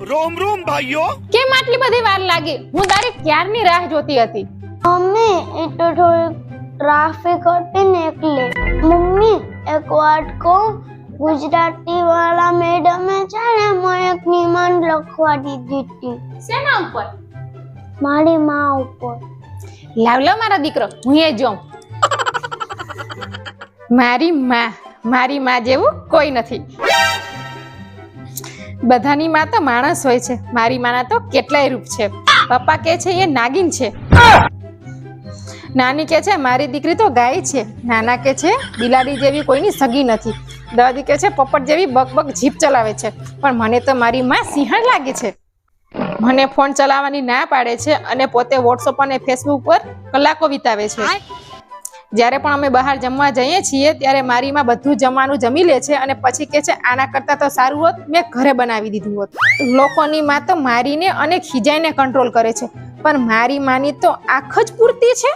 રોમ રોમ ભાઈઓ. કેમ આટલી બધી વાર લાગી? હું તારી ક્યારની રાહ જોતી હતી. મમ્મી એ તો થોડી ટ્રાફિક હતી ને એટલે. મમ્મી એક વાત કહું, ગુજરાતી વાળા મેડમે છે ને મને એક નિબંધ લખવા દીધી હતી. શેના ઉપર? મારી માં ઉપર. લાવ લો મારો દીકરો, હું એ જોઉં. મારી માં જેવું કોઈ નથી. બધાની માં તો માણસ હોય છે, મારી માના તો કેટલાય રૂપ છે. પપ્પા કે છે એ નાગિન છે, નાની કે છે મારી દીકરી તો ગાય છે, નાના કે છે બિલાડી જેવી કોઈની સગી નથી, દાદી કે છે પોપટ જેવી બકબક જીભ ચલાવે છે, પણ મને તો મારી માં સિંહણ લાગે છે. મને ફોન ચલાવવાની ના પાડે છે અને પોતે વોટ્સઅપ અને ફેસબુક પર કલાકો વિતાવે છે. જ્યારે પણ અમે બહાર જમવા જઈએ છીએ ત્યારે મારી માં બધું જમવાનું જમી લે છે અને પછી કે છે આના કરતાં તો સારું હોત મેં ઘરે બનાવી દીધું હોત. લોકોની માં તો મારીને અને ખીજાઈને કંટ્રોલ કરે છે, પણ મારી માની તો આંખ જ પૂરતી છે.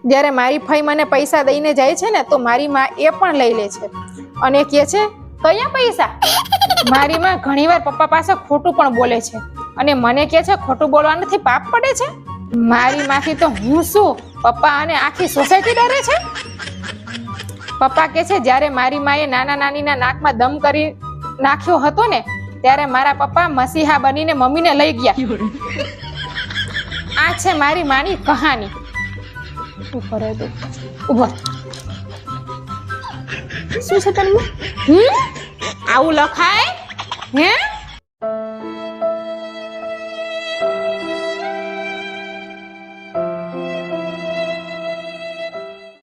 જ્યારે મારી ફઈ મને પૈસા દઈને જાય છે ને તો મારી માં એ પણ લઈ લે છે અને કહે છે કયા પૈસા? મારી માં ઘણીવાર પપ્પા પાસે ખોટું પણ બોલે છે અને મને કહે છે ખોટું બોલવાથી પાપ પડે છે. મારી માંથી તો હું શું, પપ્પા અને આખી સોસાયટી ડરે છે. પપ્પા કહે છે જ્યારે મારી માએ નાના નાનીના નાકમાં દમ કરી નાખ્યો હતો ને ત્યારે મારા પપ્પા મસીહા બનીને મમ્મીને લઈ ગયા. આ છે મારી માની કહાની. ઉભો શું છે તને? આવું લખાય હે?